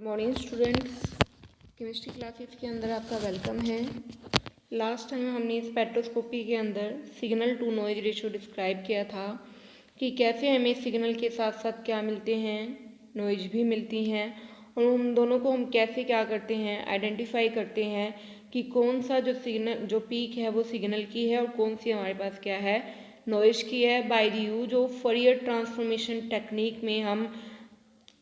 Morning students, chemistry classes के अंदर आपका वेलकम है। लास्ट टाइम हमने स्पेक्ट्रोस्कोपी के अंदर signal to noise ratio describe किया था कि कैसे हमें सिग्नल के साथ साथ क्या मिलते हैं, नॉइज भी मिलती हैं, और उन दोनों को हम कैसे क्या करते हैं, आइडेंटिफाई करते हैं कि कौन सा जो पीक है वो सिग्नल की है और कौन सी हमारे पास क्या है, नॉइज की है। By the use of फॉरियर transformation technique में हम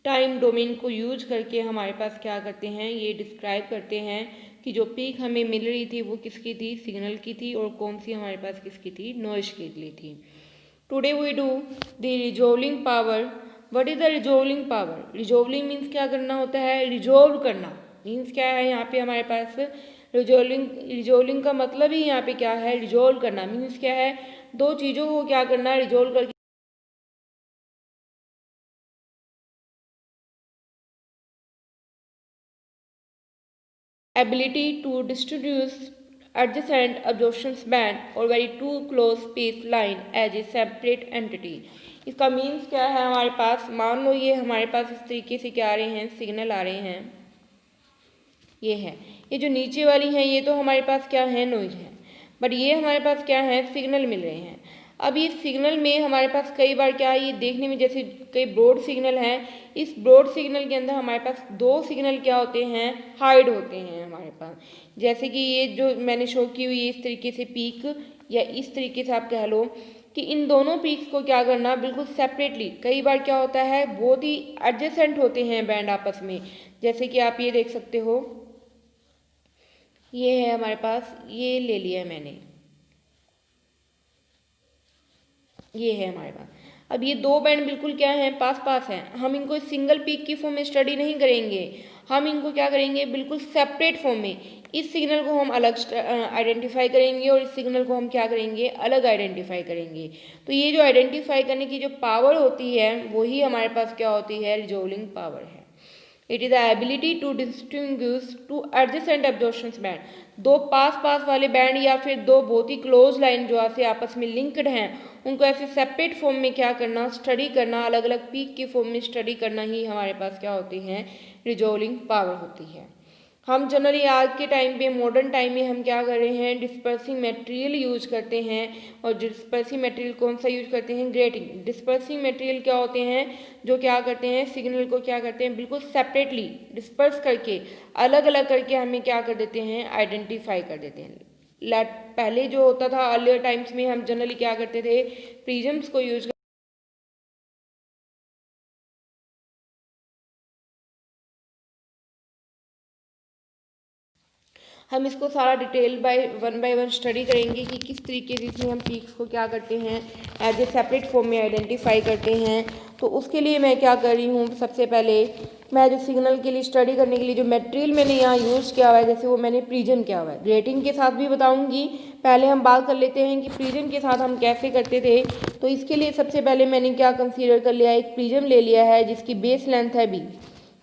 टाइम डोमेन को यूज करके हमारे पास क्या करते हैं, ये डिस्क्राइब करते हैं कि जो पीक हमें मिल रही थी वो किसकी थी, सिग्नल की थी, और कौन सी हमारे पास किसकी थी, नॉइज के लिए थी। Today we do the resolving power. What is the resolving power? Resolving means क्या करना होता है, रिजोल्व करना मीन्स क्या है यहाँ पे हमारे पास। रिजोल्विंग का मतलब ही यहाँ पे क्या है, रिजोल्व करना मीन्स क्या है, दो चीज़ों को क्या करना, रिजोल्व करके ability to distribute adjacent absorption band or very too close space line as a separate entity। इसका मीन्स क्या है, हमारे पास मान लो ये हमारे पास इस तरीके से क्या आ रहे हैं, सिग्नल आ रहे हैं, ये है, ये जो नीचे वाली हैं ये तो हमारे पास क्या है, नॉइज है, बट ये हमारे पास क्या है, सिग्नल मिल रहे हैं। अब ये सिग्नल में हमारे पास कई बार क्या है, ये देखने में जैसे कई ब्रॉड सिग्नल हैं, इस ब्रॉड सिग्नल के अंदर हमारे पास दो सिग्नल क्या होते हैं, हाइड होते हैं हमारे पास। जैसे कि ये जो मैंने शो की हुई है इस तरीके से पीक, या इस तरीके से आप कह लो कि इन दोनों पीक्स को क्या करना, बिल्कुल सेपरेटली। कई बार क्या होता है, बहुत ही एडजेसेंट होते हैं बैंड आपस में, जैसे कि आप ये देख सकते हो, ये है हमारे पास, ये ले लिया है मैंने, ये है हमारे पास। अब ये दो बैंड बिल्कुल क्या हैं, पास पास हैं, हम इनको सिंगल पीक की फॉर्म में स्टडी नहीं करेंगे, हम इनको क्या करेंगे, बिल्कुल सेपरेट फॉर्म में। इस सिग्नल को हम अलग आइडेंटिफाई करेंगे और इस सिग्नल को हम क्या करेंगे, अलग आइडेंटिफाई करेंगे। तो ये जो आइडेंटिफाई करने की जो पावर होती है वही हमारे पास क्या होती है, रिजोल्विंग पावर है। It is the ability to distinguish two adjacent absorption band, दो पास पास वाले बैंड या फिर दो बहुत ही क्लोज लाइन जो ऐसे आपस में लिंक्ड हैं, उनको ऐसे सेपरेट फॉर्म में क्या करना, स्टडी करना, अलग अलग पीक की फॉर्म में स्टडी करना ही हमारे पास क्या होती है, रिजोल्विंग पावर होती है। हम जनरली आज के टाइम पे, मॉडर्न टाइम में हम क्या कर रहे हैं, डिस्पर्सिंग मटेरियल यूज करते हैं। और डिस्पर्सिंग मटेरियल कौन सा यूज करते हैं, ग्रेटिंग। डिस्पर्सिंग मटेरियल क्या होते हैं, जो क्या करते हैं, सिग्नल को क्या करते हैं, बिल्कुल सेपरेटली डिस्पर्स करके, अलग अलग करके हमें क्या कर देते हैं, आइडेंटिफाई कर देते हैं। पहले जो होता था अर्लियर टाइम्स में, हम जनरली क्या करते थे, प्रिज्म्स को यूज, हम इसको सारा डिटेल बाय वन स्टडी करेंगे कि किस तरीके से इसमें हम पीक्स को क्या करते हैं, एज ए सेपरेट फॉर्म में आइडेंटिफाई करते हैं। तो उसके लिए मैं क्या कर रही हूँ, सबसे पहले मैं जो सिग्नल के लिए स्टडी करने के लिए जो मटेरियल मैंने यहाँ यूज़ किया हुआ है, जैसे वो मैंने प्रिज्म किया हुआ है, ग्रेटिंग के साथ भी बताऊँगी। पहले हम बात कर लेते हैं कि प्रिज्म के साथ हम कैसे करते थे। तो इसके लिए सबसे पहले मैंने क्या कंसीडर कर लिया, एक प्रिज्म ले लिया है जिसकी बेस लेंथ है बी।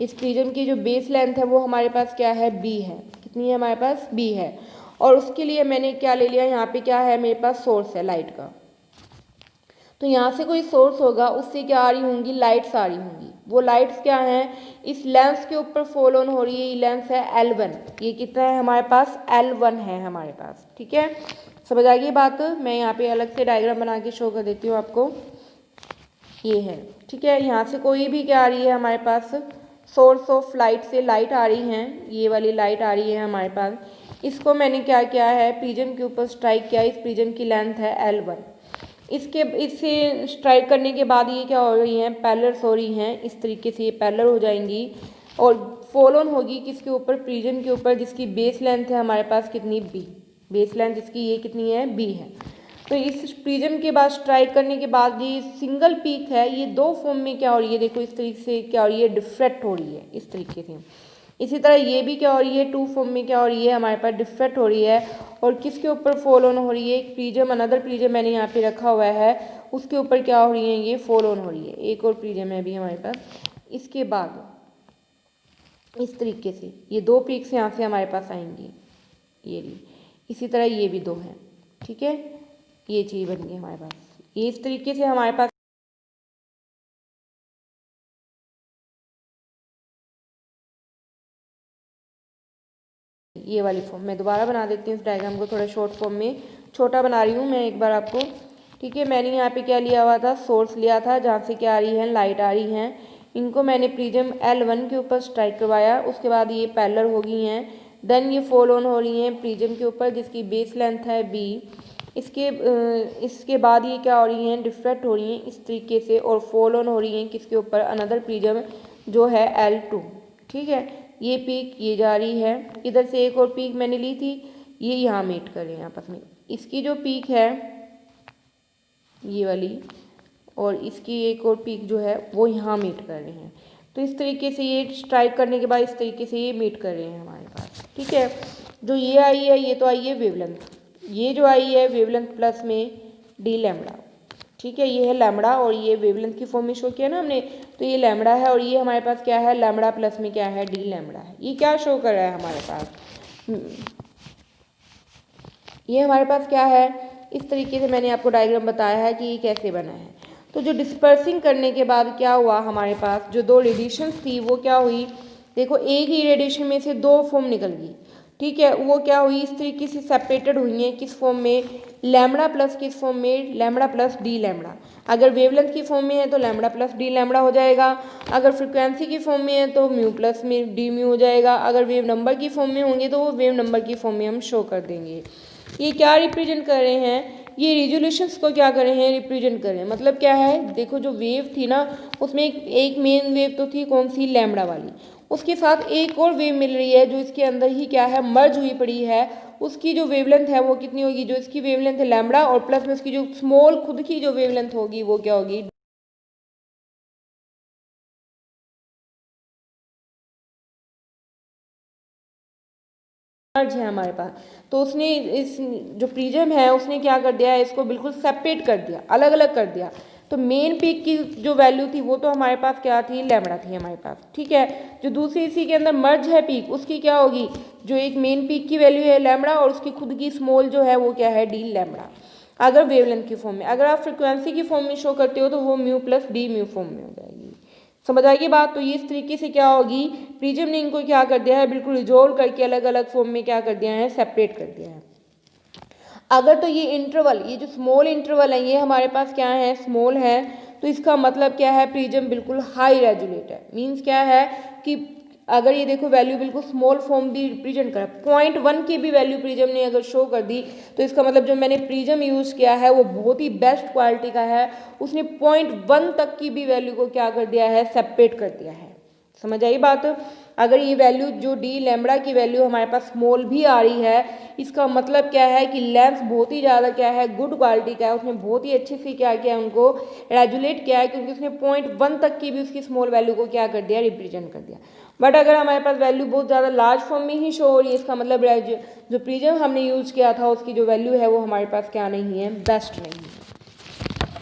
इस प्रिज्म की जो बेस लेंथ है वो हमारे पास क्या है, बी है। कितनी है हमारे पास, बी है। और उसके लिए मैंने क्या ले लिया, यहाँ पे क्या है, मेरे पास सोर्स है लाइट का। तो यहाँ से कोई सोर्स होगा, उससे क्या आ रही होंगी, लाइट्स आ रही होंगी। वो लाइट्स क्या हैं, इस लेंस के ऊपर फॉल ऑन हो रही है। ये लेंस है L1, ये कितना है हमारे पास, L1 है हमारे पास। ठीक है, समझ आ गई बात। मैं यहाँ पे अलग से डायग्राम बना के शो कर देती हूँ आपको, ये है। ठीक है, यहाँ से कोई भी क्या आ रही है हमारे पास, सोर्स ऑफ लाइट से लाइट आ रही हैं, ये वाली लाइट आ रही है हमारे पास। इसको मैंने क्या किया है, प्रिज्म के ऊपर स्ट्राइक किया। इस प्रिज्म की लेंथ है L1। इससे स्ट्राइक करने के बाद ये क्या हो रही हैं, पैरेलल्स हो रही हैं, इस तरीके से ये पैरेलल हो जाएंगी और फॉल ऑन होगी किसके ऊपर, प्रिज्म के ऊपर, जिसकी बेस लेंथ है हमारे पास कितनी, बी। बेस लेंथ इसकी ये कितनी है, बी है। तो इस प्रिज्म के बाद स्ट्राइक करने के बाद ये सिंगल पीक है, ये दो फॉर्म में क्या हो रही है, देखो इस तरीके से क्या हो रही है, डिफ्रेक्ट हो रही है इस तरीके से। इसी तरह ये भी क्या हो रही है, टू फॉर्म में क्या हो रही है, हमारे पास डिफ्रेक्ट हो रही है। और किसके ऊपर फॉल ऑन हो रही है, एक प्रिज्म, अनदर प्रिज्म मैंने यहाँ पे रखा हुआ है, उसके ऊपर क्या हो रही है, ये फॉल ऑन हो रही है। एक और प्रिज्म है अभी हमारे पास। इसके बाद इस तरीके से ये दो पीक्स यहाँ से हमारे पास आएंगी, ये ली। इसी तरह ये भी दो हैं। ठीक है, ये चीज़ बन गई हमारे पास, ये इस तरीके से हमारे पास ये वाली फॉर्म। मैं दोबारा बना देती हूँ इस डायग्राम को, थोड़ा शॉर्ट फॉर्म में छोटा बना रही हूँ मैं एक बार आपको। ठीक है, मैंने यहाँ पे क्या लिया हुआ था, सोर्स लिया था जहाँ से क्या आ रही है, लाइट आ रही है। इनको मैंने प्रिज्म L1 के ऊपर स्ट्राइक करवाया, उसके बाद ये पैरेलल हो गई हैं। देन ये फॉल ऑन हो रही हैं प्रिज्म के ऊपर जिसकी बेस लेंथ है B। इसके बाद ये क्या हो रही हैं, डिफ्रेक्ट हो रही हैं इस तरीके से और फॉल ऑन हो रही हैं किसके ऊपर, अनदर प्रिज्म जो है L2। ठीक है, ये पीक ये जा रही है, इधर से एक और पीक मैंने ली थी, ये यहाँ मीट कर रहे हैं आपस में। इसकी जो पीक है ये वाली और इसकी एक और पीक जो है वो यहाँ मीट कर रहे हैं। तो इस तरीके से ये स्ट्राइक करने के बाद इस तरीके से ये मीट कर रहे हैं हमारे पास। ठीक है, जो ये आई है ये तो आई है वेवलेंथ, ये जो आई है वेवलेंथ प्लस में डी लैम्बडा। ठीक है, ये है लैम्बडा और ये वेवलेंथ की फॉर्म में शो किया ना हमने, तो ये लैम्बडा है और ये हमारे पास क्या है, लैम्बडा प्लस में क्या है, डी लैम्बडा है। ये क्या शो कर रहा है हमारे पास, ये हमारे पास क्या है, इस तरीके से मैंने आपको डायग्राम बताया है कि ये कैसे बना है। तो जो डिस्पर्सिंग करने के बाद क्या हुआ हमारे पास, जो दो रेडिएशंस थी वो क्या हुई, देखो एक ही रेडिएशन में से दो फॉर्म निकल गई। ठीक है, वो क्या हुई, इस तरीके से सेपरेटेड हुई हैं किस फॉर्म में, लैम्बडा प्लस किस फॉर्म में, लैम्बडा प्लस डी लैम्बडा। अगर वेवलेंथ की फॉर्म में है तो लैम्बडा प्लस डी लैम्बडा हो जाएगा, अगर फ्रिक्वेंसी की फॉर्म में है तो म्यू प्लस में डी म्यू हो जाएगा, अगर वेव नंबर की फॉर्म में होंगे तो वो वेव नंबर की फॉर्म में हम शो कर देंगे। ये क्या रिप्रेजेंट कर रहे हैं, ये रिजोल्यूशंस को क्या कर रहे हैं, रिप्रेजेंट कर रहे हैं। मतलब क्या है, देखो जो वेव थी ना उसमें एक मेन वेव तो थी कौन सी, लैम्बडा वाली, उसके साथ एक और वेव मिल रही है जो इसके अंदर ही क्या है, मर्ज हुई पड़ी है। उसकी जो वेवलेंथ है वो कितनी होगी, जो इसकी वेवलेंथ है लैम्बडा और प्लस में उसकी जो स्मॉल खुद की जो वेवलेंथ होगी वो क्या होगी, मर्ज है हमारे पास। तो उसने इस जो प्रिज्म है उसने क्या कर दिया है, इसको बिल्कुल सेपरेट कर दिया, अलग अलग कर दिया। तो मेन पीक की जो वैल्यू थी वो तो हमारे पास क्या थी, लैम्बडा थी हमारे पास। ठीक है, जो दूसरी इसी के अंदर मर्ज है पीक, उसकी क्या होगी, जो एक मेन पीक की वैल्यू है लैम्बडा और उसकी खुद की स्मॉल जो है वो क्या है, डी लैम्बडा। अगर वेवलेंथ की फॉर्म में, अगर आप फ्रिक्वेंसी की फॉर्म में शो करते हो तो वो mu plus D mu form में हो जाएगी। समझ आएगी बात। तो ये इस तरीके से क्या होगी, प्रिज्म ने इनको क्या कर दिया है, बिल्कुल रिजोल्व करके अलग अलग फॉर्म में क्या कर दिया है, सेपरेट कर दिया है। अगर तो ये इंटरवल, ये जो स्मॉल इंटरवल है ये हमारे पास क्या है, स्मॉल है, तो इसका मतलब क्या है, प्रिज्म बिल्कुल हाई रेजोल्यूट है। मीन्स क्या है कि अगर ये देखो वैल्यू बिल्कुल स्मॉल फॉर्म भी रिप्रेजेंट करा, 0.1 की भी वैल्यू प्रिज्म ने अगर शो कर दी तो इसका मतलब जो मैंने प्रिज्म यूज़ किया है वो बहुत ही बेस्ट क्वालिटी का है। उसने 0.1 तक की भी वैल्यू को क्या कर दिया है, सेपरेट कर दिया है। समझ आई बात। अगर ये वैल्यू जो डी लैम्बडा की वैल्यू हमारे पास स्मॉल भी आ रही है, इसका मतलब क्या है कि लेंस बहुत ही ज़्यादा क्या है, गुड क्वालिटी का है। उसने बहुत ही अच्छे से क्या किया, उनको रेजुलेट किया है, क्योंकि उसने 0.1 तक की भी उसकी स्मॉल वैल्यू को क्या कर दिया, रिप्रेजेंट कर दिया। बट अगर हमारे पास वैल्यू बहुत ज़्यादा लार्ज फॉर्म में ही शो हो रही है, इसका मतलब जो प्रिज्म हमने यूज़ किया था उसकी जो वैल्यू है वो हमारे पास क्या नहीं है, बेस्ट नहीं है।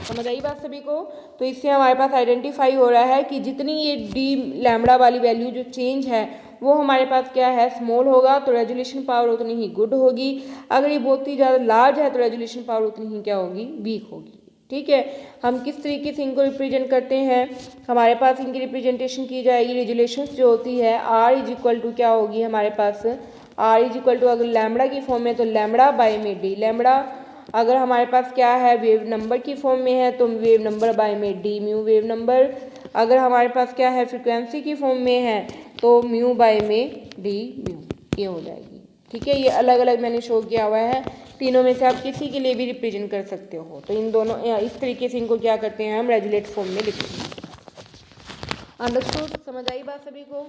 समझ आई बात सभी को। तो इससे हमारे पास आइडेंटिफाई हो रहा है कि जितनी ये डी लैम्बडा वाली वैल्यू जो चेंज है वो हमारे पास क्या है, स्मॉल होगा तो रेजोल्यूशन पावर उतनी ही गुड होगी। अगर ये बहुत ही ज़्यादा लार्ज है तो रेजोल्यूशन पावर उतनी ही क्या होगी, वीक होगी। ठीक है, हम किस तरीके से इनको रिप्रेजेंट करते हैं, हमारे पास इनकी रिप्रेजेंटेशन की जाएगी, रेजोल्यूशन जो होती है आर इज इक्वल टू क्या होगी हमारे पास, आर इज इक्वल टू अगर लैम्बडा की फॉर्म में तो लैम्बडा बाय में डी लैम्बडा, अगर हमारे पास क्या है वेव नंबर की फॉर्म में है तो वेव नंबर बाय में डी म्यू वेव नंबर, अगर हमारे पास क्या है फ्रिक्वेंसी की फॉर्म में है तो म्यू बाय में डी म्यू, ये हो जाएगी। ठीक है, ये अलग अलग मैंने शो किया हुआ है, तीनों में से आप किसी के लिए भी रिप्रेजेंट कर सकते हो। तो इन दोनों इस तरीके से इनको क्या करते हैं, हम रेजुलेट फॉर्म में लिखते हैं। अंडरस्टूड, समझ आई बात सभी को।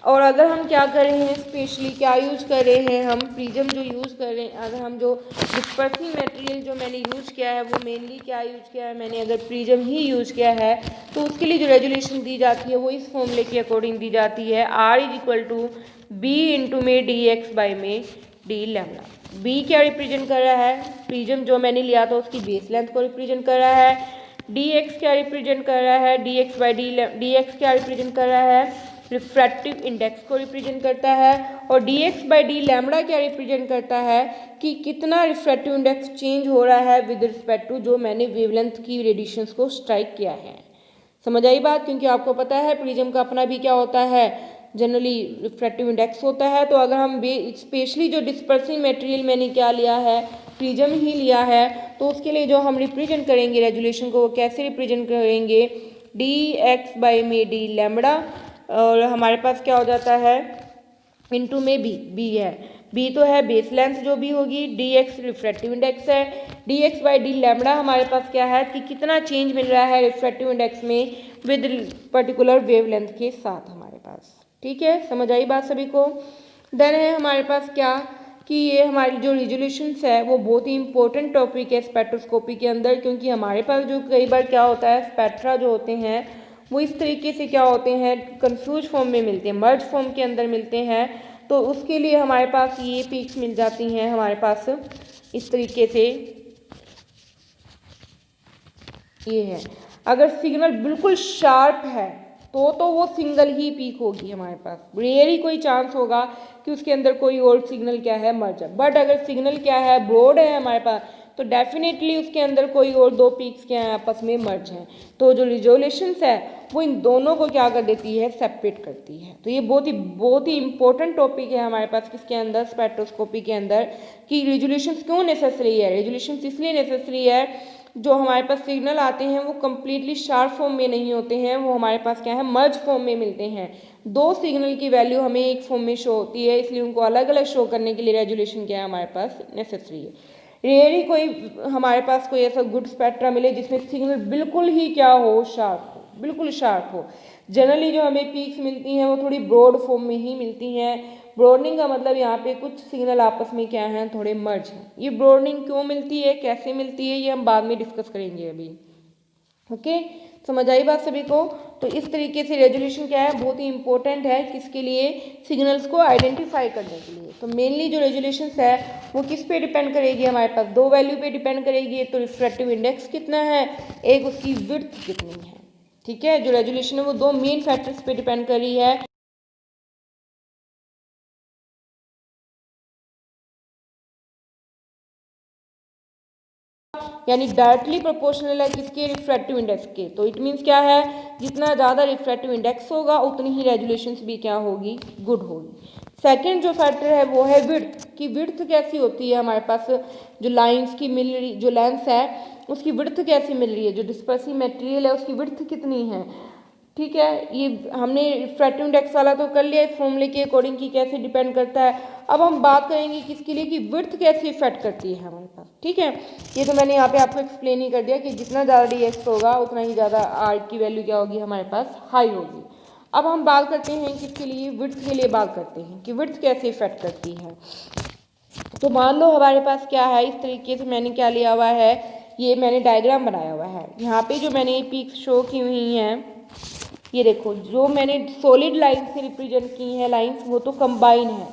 और अगर हम क्या कर रहे हैं, स्पेशली क्या यूज़ कर रहे हैं, हम प्रिज्म जो यूज़ कर रहे हैं, अगर हम जो डिस्पर्सिंग मटेरियल जो मैंने यूज़ किया है वो मेनली क्या यूज़ किया है, मैंने अगर प्रिज्म ही यूज़ किया है तो उसके लिए जो रेजुलेशन दी जाती है वो इस फॉर्मूले के अकॉर्डिंग दी जाती है, R is equal to B into में डी एक्स बाई में डी लैम्बडा। बी क्या रिप्रेजेंट कर रहा है, प्रिज्म जो मैंने लिया था उसकी बेस लेंथ को रिप्रेजेंट कर रहा है, डी एक्स क्या रिप्रेजेंट कर रहा है, D X by D x क्या रिप्रेजेंट कर रहा है, रिफ्रैक्टिव इंडेक्स को रिप्रेजेंट करता है, और D X by D lambda क्या रिप्रेजेंट करता है कि कितना रिफ्रैक्टिव इंडेक्स चेंज हो रहा है विद रिस्पेक्ट टू जो मैंने वेवलेंथ की रेडिएशंस को स्ट्राइक किया है। समझ आई बात, क्योंकि आपको पता है प्रिज्म का अपना भी क्या होता है, जनरली रिफ्रैक्टिव इंडेक्स होता है। तो अगर हम स्पेशली जो डिस्पर्सिंग मटेरियल मैंने क्या लिया है, प्रिज्म ही लिया है, तो उसके लिए जो हम रिप्रेजेंट करेंगे रेजुलेशन को, वो कैसे रिप्रेजेंट करेंगे, डी एक्स बाई में डी लैम्बडा, और हमारे पास क्या हो जाता है इनटू में बी है, बी तो है बेस लेंथ जो भी होगी, डी एक्स रिफ्रैक्टिव इंडेक्स है, D X by D lambda हमारे पास क्या है कि कितना चेंज मिल रहा है रिफ्रैक्टिव इंडेक्स में विद पर्टिकुलर वेवलेंथ के साथ हमारे पास। ठीक है, समझ आई बात सभी को। देन है हमारे पास क्या कि ये हमारी जो रिजोल्यूशंस है वो बहुत ही इंपॉर्टेंट टॉपिक है स्पेक्ट्रोस्कोपी के अंदर, क्योंकि हमारे पास जो कई बार क्या होता है स्पेक्ट्रा जो होते हैं वो इस तरीके से क्या होते हैं कंफ्यूज फॉर्म में मिलते हैं, मर्ज फॉर्म के अंदर मिलते हैं। तो उसके लिए हमारे पास ये पीक्स मिल जाती हैं हमारे पास इस तरीके से, ये है। अगर सिग्नल बिल्कुल शार्प है तो वो सिंगल ही पीक होगी हमारे पास, रेयर ही कोई चांस होगा कि उसके अंदर कोई और सिग्नल क्या है मर्ज है। बट अगर सिग्नल क्या है ब्रॉड है हमारे पास, तो डेफिनेटली उसके अंदर कोई और दो पीक्स क्या है आपस में मर्ज हैं। तो जो रिजोल्यूशंस है वो इन दोनों को क्या कर देती है, सेपरेट करती है। तो ये बहुत ही इंपॉर्टेंट टॉपिक है हमारे पास किसके अंदर, स्पेक्ट्रोस्कोपी के अंदर, कि रिजोल्यूशंस क्यों नेसेसरी है। रिजोल्यूशंस इसलिए नेसेसरी है, जो हमारे पास सिग्नल आते हैं वो कम्प्लीटली शार्प फॉर्म में नहीं होते हैं, वो हमारे पास क्या है मर्ज फॉर्म में मिलते हैं। दो सिग्नल की वैल्यू हमें एक फॉर्म में शो होती है, इसलिए उनको अलग अलग शो करने के लिए रेजुलेशन क्या है हमारे पास नेसेसरी है। रेयर ही कोई हमारे पास कोई ऐसा गुड स्पेक्ट्रा मिले जिसमें सिग्नल बिल्कुल ही क्या हो, शार्प हो, बिल्कुल शार्प हो। जनरली जो हमें पीक्स मिलती हैं वो थोड़ी ब्रॉड फॉर्म में ही मिलती हैं। ब्रॉडनिंग का मतलब यहाँ पे कुछ सिग्नल आपस में क्या हैं, थोड़े मर्ज हैं। ये ब्रॉडनिंग क्यों मिलती है, कैसे मिलती है, ये हम बाद में डिस्कस करेंगे अभी। ओके, समझ आई बात सभी को। तो इस तरीके से रेजोल्यूशन क्या है, बहुत ही इंपॉर्टेंट है किसके लिए, सिग्नल्स को आइडेंटिफाई करने के लिए। तो मेनली जो रेजोल्यूशन है वो किस पे डिपेंड करेगी, हमारे पास दो वैल्यू पे डिपेंड करेगी। तो रिफ्रैक्टिव इंडेक्स कितना है, एक उसकी विड्थ कितनी है। ठीक है, जो रेजोल्यूशन है वो दो मेन फैक्टर्स पे डिपेंड कर रही है। यानी डायरेक्टली प्रोपोर्शनल है किसके, रिफ्रैक्टिव इंडेक्स के। तो इट मीन्स क्या है, जितना ज़्यादा रिफ्रैक्टिव इंडेक्स होगा उतनी ही रेजुलेशंस भी क्या होगी, गुड होगी। सेकंड जो फैक्टर है वो है विड्थ, की विड्थ कैसी होती है हमारे पास, जो लाइंस की मिल रही, जो लेंस है उसकी विड्थ कैसी मिल रही है, जो डिस्पर्सिव मटेरियल है उसकी विड्थ कितनी है। ठीक है, ये हमने रिफ्रैक्टिव इंडेक्स वाला तो कर लिया इस फॉर्मूले के अकॉर्डिंग कि कैसे डिपेंड करता है। अब हम बात करेंगे किसके लिए, कि विड्थ कैसे इफेक्ट करती है हमारे पास। ठीक है, ये तो मैंने यहाँ पे आपको एक्सप्लेन ही कर दिया कि जितना ज़्यादा डी एक्स होगा उतना ही ज़्यादा आर की वैल्यू क्या होगी हमारे पास, हाई होगी। अब हम बात करते हैं किसके लिए, विड्थ के लिए बात करते हैं कि विड्थ कैसे इफेक्ट करती है। तो मान लो हमारे पास क्या है, इस तरीके से मैंने क्या लिया हुआ है, ये मैंने डायग्राम बनाया हुआ है। यहाँ पे जो मैंने पीक्स शो की हुई हैं, ये देखो जो मैंने सॉलिड लाइन से रिप्रेजेंट की हैं लाइंस, वो तो कंबाइन है,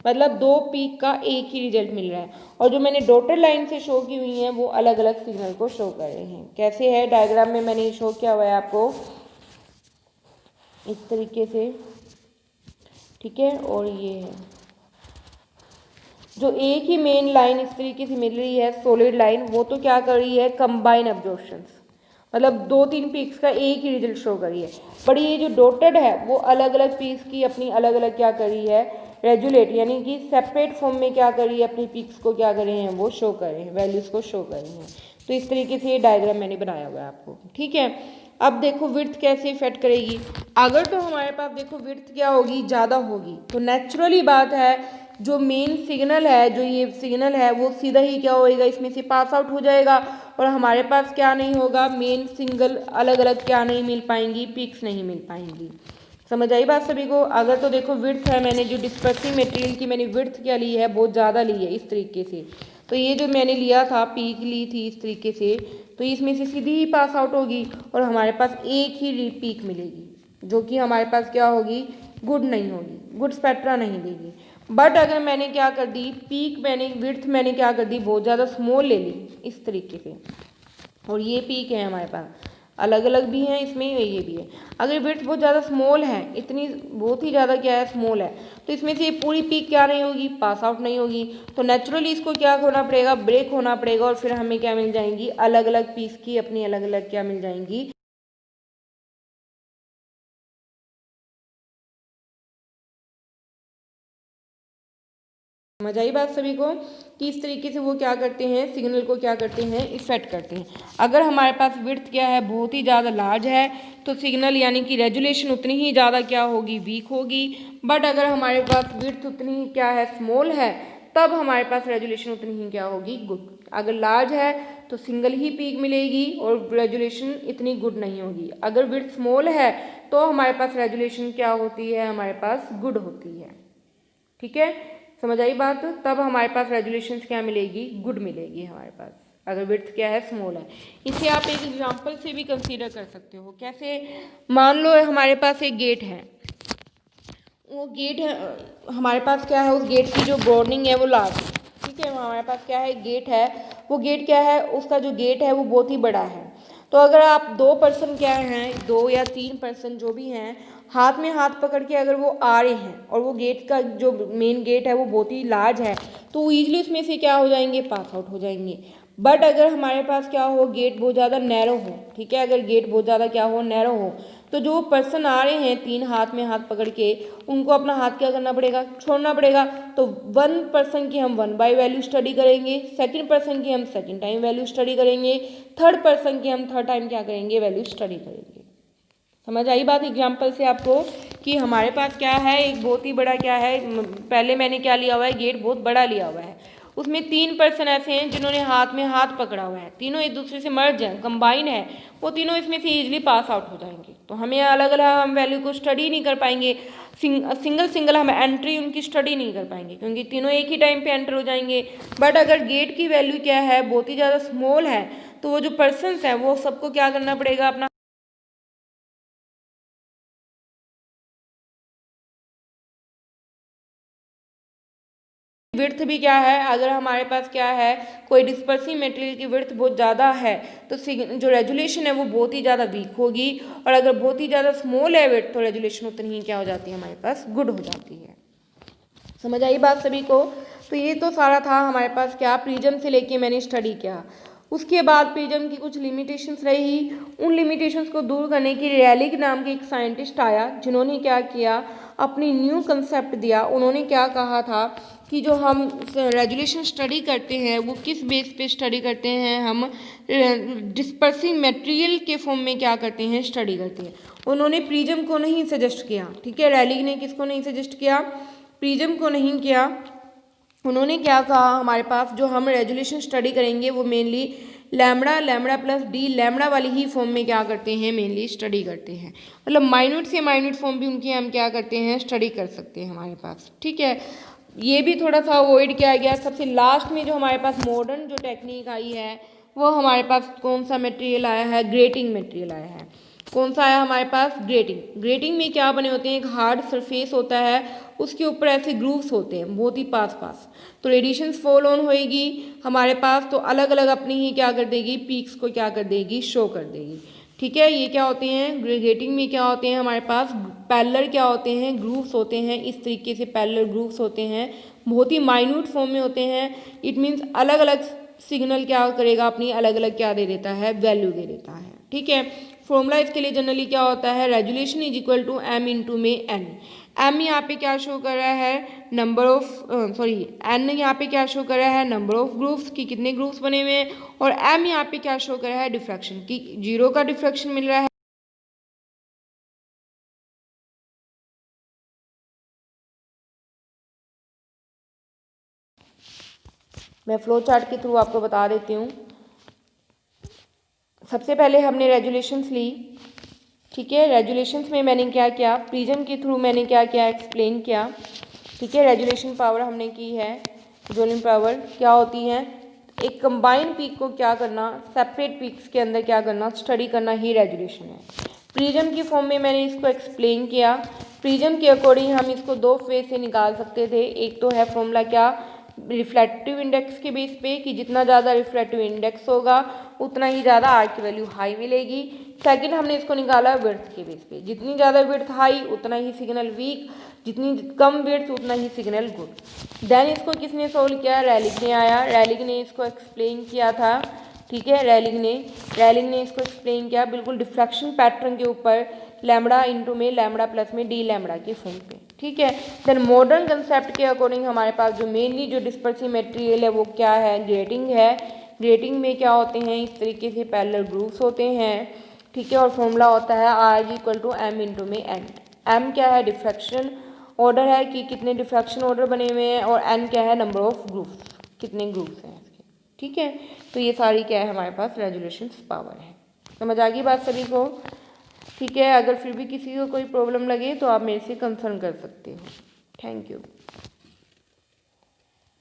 मतलब दो पीक का एक ही रिजल्ट मिल रहा है। और जो मैंने डॉटेड लाइन से शो की हुई हैं वो अलग अलग सिग्नल को शो कर रहे हैं। कैसे है, डायग्राम में मैंने शो किया हुआ है आपको इस तरीके से। ठीक है, और ये है जो एक ही मेन लाइन इस तरीके से मिल रही है सॉलिड लाइन, वो तो क्या कर रही है, कंबाइन एब्जॉर्प्शंस, मतलब दो तीन पीक्स का एक ही रिजल्ट शो कर रही है। पर ये जो डॉटेड है वो अलग अलग पीक्स की अपनी अलग अलग क्या कर रही है, रेजुलेट, यानी कि सेपरेट फॉर्म में क्या कर रही है, अपनी पीक्स को क्या कर रहे हैं, वो शो कर रहे हैं, वैल्यूज़ को शो कर रहे हैं। तो इस तरीके से ये डायग्राम मैंने बनाया हुआ है आपको। ठीक है, अब देखो विड्थ कैसे इफेक्ट करेगी। अगर तो हमारे पास देखो विड्थ क्या होगी, ज़्यादा होगी, तो नेचुरली बात है जो मेन सिग्नल है, जो ये सिग्नल है वो सीधा ही क्या होएगा, इसमें से पास आउट हो जाएगा, और हमारे पास क्या नहीं होगा, मेन सिंगल अलग अलग क्या नहीं मिल पाएंगी, पिक्स नहीं मिल पाएंगी। समझ आई बात सभी को। अगर तो देखो विड्थ है, मैंने जो डिस्पर्सिंग मटेरियल की मैंने विड्थ क्या ली है, बहुत ज़्यादा ली है इस तरीके से। तो ये जो मैंने लिया था पीक ली थी इस तरीके से, तो इसमें से सीधी ही पास आउट होगी और हमारे पास एक ही पीक मिलेगी, जो कि हमारे पास क्या होगी, गुड नहीं होगी, गुड स्पेक्ट्रा नहीं देगी। बट अगर मैंने क्या कर दी, पीक मैंने विड्थ मैंने क्या कर दी, बहुत ज़्यादा स्मॉल ले ली इस तरीके से, और ये पीक है हमारे पास, अलग अलग भी हैं इसमें, ये भी है। अगर विड्थ बहुत ज़्यादा स्मॉल है, इतनी बहुत ही ज़्यादा क्या है, स्मॉल है, तो इसमें से पूरी पीक क्या नहीं होगी, पास आउट नहीं होगी। तो नेचुरली इसको क्या होना पड़ेगा, ब्रेक होना पड़ेगा, और फिर हमें क्या मिल जाएंगी, अलग अलग पीस की अपनी अलग अलग क्या मिल जाएंगी, समझ आई बात सभी को कि इस तरीके से वो क्या करते हैं, सिग्नल को क्या करते हैं, इफेक्ट करते हैं। अगर हमारे पास विड्थ क्या है, बहुत ही ज़्यादा लार्ज है, तो सिग्नल यानी कि रेजुलेशन उतनी ही ज़्यादा क्या होगी, वीक होगी। बट अगर हमारे पास विड्थ उतनी ही क्या है, स्मॉल है, तब हमारे पास रेजुलेशन उतनी ही क्या होगी, गुड। अगर लार्ज है तो सिंगल ही पीक मिलेगी और रेजुलेशन इतनी गुड नहीं होगी। अगर विड्थ स्मॉल है तो हमारे पास रेजुलेशन क्या होती है, हमारे पास गुड होती है। ठीक है, समझ आई बात। तब हमारे पास रेजुलेशन क्या मिलेगी, गुड मिलेगी हमारे पास, अगर विड्थ क्या है, स्मॉल है। इसे आप एक एग्जांपल से भी कंसीडर कर सकते हो। कैसे, मान लो हमारे पास एक गेट है, वो गेट है हमारे पास क्या है, उस गेट की जो ब्रॉडनिंग है वो लार्ज है। ठीक है, हमारे पास क्या है, गेट है, वो गेट क्या है, उसका जो गेट है वो बहुत ही बड़ा है। तो अगर आप 2 पर्सन क्या हैं, 2 या 3 पर्सन जो भी हैं, हाथ में हाथ पकड़ के अगर वो आ रहे हैं और वो गेट का जो मेन गेट है वो बहुत ही लार्ज है, तो ईजिली उसमें से क्या हो जाएंगे, पास आउट हो जाएंगे। बट अगर हमारे पास क्या हो, गेट बहुत ज़्यादा नैरो हो, ठीक है, अगर गेट बहुत ज़्यादा क्या हो, नैरो हो, तो जो पर्सन आ रहे हैं 3 हाथ में हाथ पकड़ के, उनको अपना हाथ क्या करना पड़ेगा, छोड़ना पड़ेगा। तो 1 पर्सन की हम 1 बाई वैल्यू स्टडी करेंगे, सेकंड पर्सन की हम सेकंड टाइम वैल्यू स्टडी करेंगे, थर्ड पर्सन की हम थर्ड टाइम क्या करेंगे, वैल्यू स्टडी करेंगे। समझ आई बात एग्जाम्पल से आपको कि हमारे पास क्या है, एक बहुत ही बड़ा क्या है, पहले मैंने क्या लिया हुआ है, गेट बहुत बड़ा लिया हुआ है, उसमें 3 पर्सन ऐसे हैं जिन्होंने हाथ में हाथ पकड़ा हुआ है, तीनों एक दूसरे से मर्ज हैं, कंबाइन है, वो तीनों इसमें से इजीली पास आउट हो जाएंगे। तो हमें अलग अलग हम वैल्यू को स्टडी नहीं कर पाएंगे, सिंगल सिंगल हम एंट्री उनकी स्टडी नहीं कर पाएंगे, क्योंकि तीनों एक ही टाइम पे एंटर हो जाएंगे। बट अगर गेट की वैल्यू क्या है, बहुत ही ज़्यादा स्मॉल है, तो वो जो पर्सनस है वो सबको क्या करना पड़ेगा, अपना विड्थ भी क्या है, अगर हमारे पास क्या है, कोई डिस्पर्सिव मटेरियल की विड्थ बहुत ज़्यादा है, तो जो रेजुलेशन है वो बहुत ही ज़्यादा वीक होगी। और अगर बहुत ही ज़्यादा स्मॉल है विड्थ, तो रेजुलेशन उतनी ही क्या हो जाती है, हमारे पास गुड हो जाती है। समझ आई बात सभी को। तो ये तो सारा था हमारे पास क्या, प्रिज्म से लेके मैंने स्टडी किया। उसके बाद प्रिज्म की कुछ लिमिटेशंस रही, उन लिमिटेशंस को दूर करने के लिए रैलिग नाम के एक साइंटिस्ट आया, जिन्होंने क्या किया, अपनी न्यू कंसेप्ट दिया। उन्होंने क्या कहा था कि जो हम रेजुलेशन स्टडी करते हैं वो किस बेस पे स्टडी करते हैं, हम डिस्पर्सिव मटेरियल के फॉर्म में क्या करते हैं, स्टडी करते हैं। उन्होंने प्रिज्म को नहीं सजेस्ट किया, ठीक है, रैलिग ने किसको नहीं सजेस्ट किया, प्रिज्म को नहीं किया। उन्होंने क्या कहा, हमारे पास जो हम रेजुलेशन स्टडी करेंगे वो mainly lambda, lambda plus D lambda वाली ही फॉर्म में क्या करते हैं, मेनली स्टडी करते हैं। मतलब माइन्यूट से माइन्यूट फॉर्म भी उनकी हम क्या करते हैं, स्टडी कर सकते हैं हमारे पास। ठीक है, ये भी थोड़ा सा अवॉइड किया गया। सबसे लास्ट में जो हमारे पास मॉडर्न जो टेक्निक आई है, वो हमारे पास कौन सा मटेरियल आया है, ग्रेटिंग मटेरियल आया है। कौन सा आया हमारे पास, ग्रेटिंग। ग्रेटिंग में क्या बने होते हैं, एक हार्ड सरफेस होता है, उसके ऊपर ऐसे ग्रूव्स होते हैं बहुत ही पास पास, तो रेडिएशंस फॉल ऑन होएगी हमारे पास, तो अलग अलग अपनी ही क्या कर देगी, पीक्स को क्या कर देगी, शो कर देगी। ठीक है, ये क्या होते हैं, ग्रेटिंग में क्या होते हैं हमारे पास, पैरेलल क्या होते हैं, ग्रूव्स होते हैं, इस तरीके से पैरेलल ग्रूव्स होते हैं, बहुत ही माइन्यूट फॉर्म में होते हैं। इट मीन्स अलग अलग सिग्नल क्या करेगा, अपनी अलग अलग क्या दे देता है, वैल्यू दे देता है। ठीक है, फॉर्मूला इसके लिए जनरली क्या होता है, resolution is equal to M into में एन। एम यहाँ पे क्या शो कर रहा है, नंबर ऑफ एन यहाँ पे क्या शो कर रहा है, नंबर ऑफ ग्रुप्स की, कितने ग्रुप्स बने हुए हैं, और एम यहाँ पे क्या शो कर रहा है, डिफ्रैक्शन की, 0 का डिफ्रैक्शन मिल रहा है। मैं फ्लो चार्ट के थ्रू आपको बता देती हूँ। सबसे पहले हमने रेजुलेशंस ली, ठीक है, रेजुलेशंस में मैंने क्या किया, प्रिज्म के थ्रू मैंने क्या किया, एक्सप्लेन किया। ठीक है, रेजुलेशन पावर हमने की है, जोलिन पावर क्या होती है, एक कंबाइन पीक को क्या करना, सेपरेट पीक्स के अंदर क्या करना, स्टडी करना ही रेजुलेशन है। प्रिज्म की फॉर्म में मैंने इसको एक्सप्लेन किया। प्रिज्म के अकॉर्डिंग हम इसको 2 वे से निकाल सकते थे। एक तो है फॉर्मूला क्या, रिफ्लेक्टिव इंडेक्स के बेस पे, कि जितना ज़्यादा रिफ्लेक्टिव इंडेक्स होगा उतना ही ज़्यादा आर की वैल्यू हाई मिलेगी। सेकंड हमने इसको निकाला विड्थ के बेस पे, जितनी ज़्यादा विड्थ हाई उतना ही सिग्नल वीक, जितनी कम विड्थ उतना ही सिग्नल गुड। देन इसको किसने सोल्व किया, रैलिग ने आया, रैलिग ने इसको एक्सप्लेन किया था। ठीक है, रैलिग ने इसको एक्सप्लेन किया बिल्कुल डिफ्रैक्शन पैटर्न के ऊपर, लैम्बडा इंटू में लैम्बडा प्लस में डी लैम्बडा के फॉर्म पे। ठीक है। देन मॉडर्न कंसेप्ट के अकॉर्डिंग हमारे पास जो मेनली जो डिस्पर्सिव मटेरियल है वो क्या है, ग्रेटिंग है। ग्रेटिंग में क्या होते हैं, इस तरीके से पैरेलल ग्रुप्स होते हैं, ठीक है। और फॉर्मूला होता है R equal to M into में एन। एम क्या है, डिफ्रैक्शन ऑर्डर है कि कितने डिफ्रैक्शन ऑर्डर बने हुए हैं, और एन क्या है, नंबर ऑफ ग्रुप्स, कितने ग्रुप्स हैं इसके, ठीक है। तो ये सारी क्या है हमारे पास रेजोल्यूशन पावर है। समझ आ गई बात सभी को, ठीक है। अगर फिर भी किसी को कोई प्रॉब्लम लगे तो आप मेरे से कंसर्न कर सकते हो। Thank you.